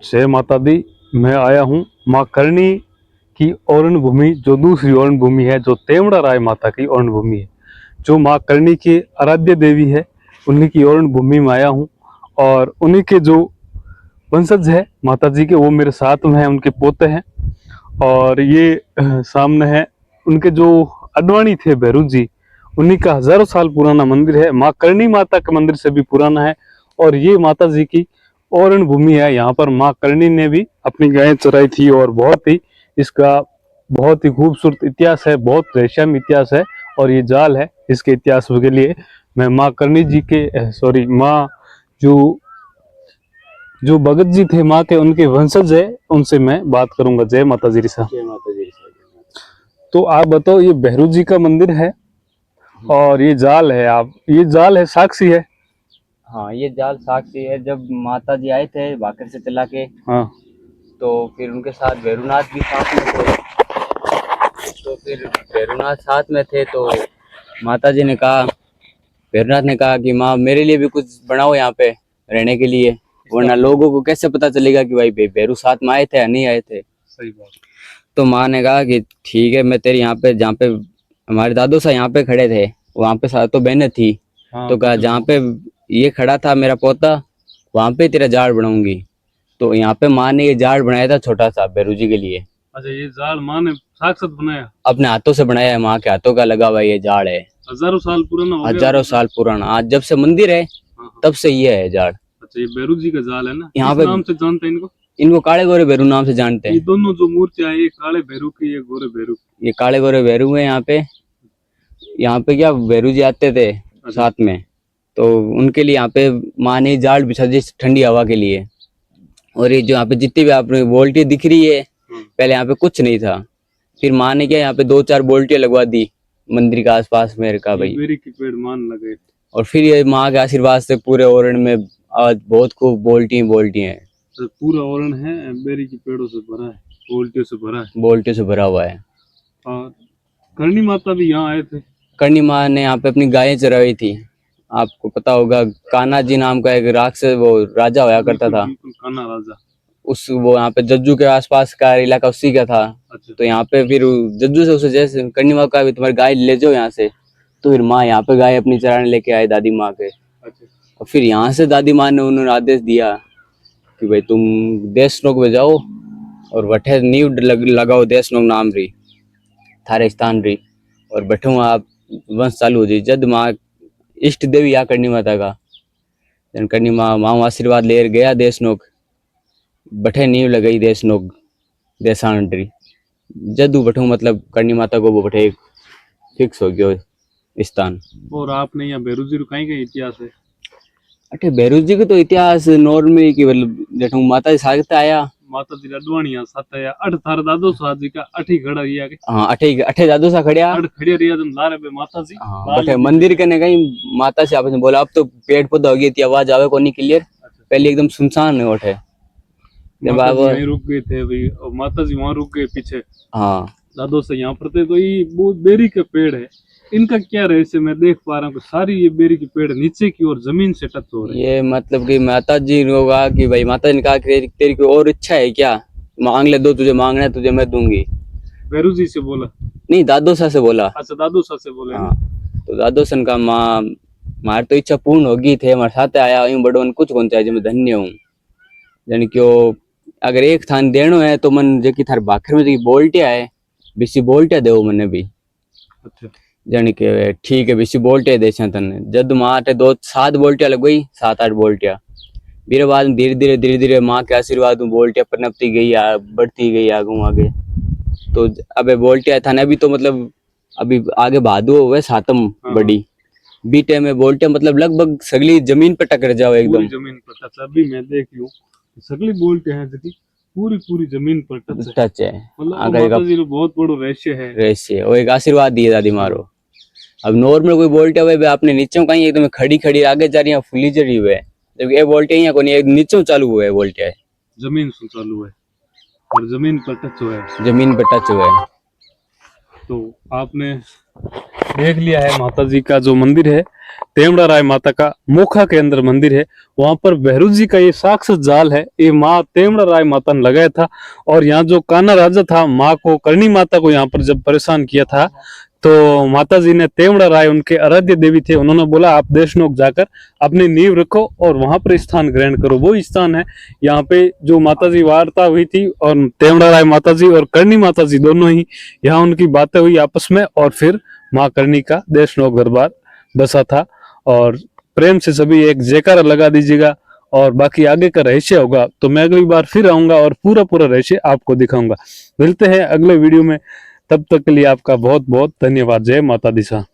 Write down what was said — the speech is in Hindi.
जय माता दी। मैं आया हूँ माँ करणी की औरण भूमि, जो दूसरी औरण भूमि है, जो तेवड़ा राय माता की औरण भूमि है, जो माँ करणी की आराध्य देवी है, उन्हीं की औरण भूमि में आया हूँ। और उन्हीं के जो वंशज है माता जी के, वो मेरे साथ में है, उनके पोते हैं। और ये सामने है उनके जो अडवाणी थे भैरू जी, उन्हीं का हजारों साल पुराना मंदिर है। माँ करणी माता का मंदिर से भी पुराना है। और ये माता जी की औरण भूमि है। यहाँ पर माँ करणी ने भी अपनी गायें चराई थी। और बहुत ही इसका बहुत ही खूबसूरत इतिहास है, बहुत रहस्यमय इतिहास है। और ये जाल है, इसके इतिहास के लिए मैं माँ करणी जी के सॉरी माँ जो जो भगत जी थे माँ के, उनके वंशज है, उनसे मैं बात करूंगा। जय माता जी सा। जय माता जी। तो आप बताओ, ये भैरू जी का मंदिर है और ये जाल है, आप ये जाल है साक्षी है। हाँ, ये जाल साक्षी है। जब माता जी आए थे भाकर से चला के, हाँ तो फिर उनके साथ भैरूनाथ भी साथ में थे। तो फिर भैरूनाथ साथ में थे, तो माता जी ने कहा, भैरूनाथ ने कहा कि माँ मेरे लिए भी कुछ बनाओ यहाँ पे रहने के लिए, वरना लोगों को कैसे पता चलेगा कि भाई भैरू साथ में आए थे या नहीं आए थे। सही बात। तो माँ ने कहा कि ठीक है, मैं तेरे यहाँ पे, जहाँ पे हमारे दादू साहब यहाँ पे खड़े थे, वहाँ पे सात तो बहनें थी। हाँ, तो कहा जहाँ पे ये खड़ा था मेरा पोता, वहाँ पे तेरा जाड़ बनाऊंगी। तो यहाँ पे माँ ने ये जाड़ बनाया था छोटा सा भैरू जी के लिए। अच्छा, ये जाल माँ ने साक्षात बनाया, अपने हाथों से बनाया है, माँ के हाथों का लगा हुआ ये जाड़ है। हजारों साल पुराना हो गया। हजारों साल पुराना, आज जब से मंदिर है हाँ, तब से ये है जाड़। अच्छा, ये भैरू जी का जाल है ना। यहाँ किस पे नाम से जानते हैं इनको? इनको काले गोरे भैरू नाम से जानते ये हैं। दोनों जो मूर्तियां हैं, ये काले भैरू की, ये गोरे भैरू की। ये काले गोरे भैरू है यहाँ पे। यहाँ पे क्या भैरू जी आते थे साथ में, तो उनके लिए यहाँ पे माँ ने जाल बिछा दी ठंडी हवा के लिए। और ये जो यहाँ पे जितनी भी आपने बोल्टी दिख रही है, पहले यहाँ पे कुछ नहीं था। फिर माँ ने क्या यहाँ पे 2-4 बोल्टियां लगवा दी मंदिर के आसपास में, कहा भाई। बेरी की पेड़ मान लगे। और फिर ये माँ के आशीर्वाद से पूरे ओरण में आज बहुत खूब बोल्टी हैं। तो पूरा ओरण है बेरी की पेड़ों से भरा है, बोल्टियों से भरा है। बोल्टियों से भरा हुआ है। और करणी माता भी यहाँ आए थे। करणी माँ ने यहाँ पे अपनी गायें चराई थी। आपको पता होगा, कान्हा जी नाम का एक राक्षस, वो राजा होया करता था। बिल्कुल कान्हा राजा। वो यहाँ पे जज्जू के आसपास का इलाका उसी का था। अच्छा। तो यहाँ पे फिर जज्जू से उसे जैसे करणी माँ का, तुम्हारी गाय ले जाओ यहाँ से। तो फिर माँ यहाँ पे गाय अपनी चराने लेके आए दादी माँ के। अच्छा। और फिर यहाँ से दादी माँ ने उन्होंने आदेश दिया कि भाई तुम देशनोक में जाओ और वठे नींव लगाओ देशनोक नाम री, थारे स्थान री, और बैठो आप वंश चालू हो जाए। जद माँ इष्ट देवी या करणी माता का, करणी माँ माँ आशीर्वाद ले गया देशनोक, बैठे नींव लगाई देशनोक देशान री। जदू बैठो मतलब करणी माता को वो बैठे फिक्स हो गयो स्थान। और आपने यहाँ भैरू जी कहीं का इतिहास है? अठे भैरू जी का तो इतिहास नॉर्मली की, मतलब जेठू माता जी सागत आया, माता जी अडवाणी यहाँ साथ है, अठ थार दादो साहब जी का अठी खड़ा रिया के। हाँ अठे अठे दादू सा खड़िया, अठ खड़िया रिया जन लारे पे माता जी। हाँ बैठे मंदिर के ने कहीं माता से आपस में बोला। अब तो पेड़ पौधा हो गई थी, आवाज आवे को नहीं क्लियर। पहले एकदम सुनसान है उठे। माता जी वहीं रुक गए थे भाई, और माता जी वहाँ रुक गए पीछे। हाँ दादो से यहाँ पर थे। तो ये बहुत बेरी के पेड़ है, इनका क्या रहस्य मैं देख पा रहा हूँ कि सारी ये बेरी के पेड़ नीचे की ओर जमीन से टच हो रहे हैं। ये मतलब कि माता जी ने कहा कि भाई, माता जी ने कहा कि तेरी कोई और इच्छा है क्या, मांग ले, दो तुझे मांगना है तुझे मैं दूंगी। भैरू जी से बोला? नहीं, दादो सा से बोला। अच्छा, दादू सा से बोले। हाँ, तो दादो सन का माँ मार तो इच्छा पूर्ण होगी थे, हमारे साथ आया यूं बड़ो कुछ कौन चाहिए, मैं धन्य हूँ। यानी कि अगर एक थान देनो है तो मन जे की थार भाखर में जो बोल्टिया है, बिसी बोल्टिया देव मने भी। अच्छा। यानी कि ठीक है, बिसी बोल्टिया दे तने। जद माँ 7 बोल्टिया लग गई, 7-8 बोल्टिया। मेरे बाद धीरे धीरे माँ के आशीर्वाद में बोल्टिया पनपती गई, बढ़ती गई आगे। तो अबे बोल्टिया थाने अभी तो मतलब अभी आगे भादो हुए सातम बड़ी बीटे में बोल्टिया मतलब लगभग सगली जमीन पे टकर जाओ एकदम। पूरी जमीन पर टच। अभी मैं देख लूं, सगली बोल्टिया है जकी पूरी जमीन पर टच है। मतलब माता जी बहुत बड़ो रहस्य वो एक आशीर्वाद दिए दादी मारो। अब नॉर्मल कोई बोल्टिया हुए आपने नीचे कहीं एकदम खड़ी आगे जा रही है, फुली जड़ी हुए, जबकि ये बोल्टिया यहाँ कोनी नीचे चालू हुआ है, बोल्टिया जमीन से चालू है और जमीन पर टच हुआ है। जमीन पर टच हुआ है। तो आपने देख लिया है माता जी का जो मंदिर है, तेमड़ा राय माता का मोखा के अंदर मंदिर है। वहां पर भैरू जी का ये साक्षात जाल है, ये माँ तेमड़ा राय माता ने लगाया था। और यहाँ जो कान्हा राजा था, माँ को करणी माता को यहाँ पर जब परेशान किया था, तो माता जी ने तेमड़ा राय उनके आराध्य देवी थे, उन्होंने बोला आप देशनोक जाकर अपनी नींव रखो और वहां पर स्थान ग्रहण करो। वो स्थान है यहाँ पे जो माता जी वार्ता हुई थी, और तेमड़ा राय माता जी और करणी माता जी दोनों ही यहाँ उनकी बातें हुई आपस में, और फिर माँ करणी का देशनोक दरबार बसा था। और प्रेम से सभी एक जयकारा लगा दीजिएगा, और बाकी आगे का रहस्य होगा तो मैं अगली बार फिर आऊंगा और पूरा पूरा रहस्य आपको दिखाऊंगा। मिलते हैं अगले वीडियो में, तब तक के लिए आपका बहुत बहुत धन्यवाद। जय माता दी सा।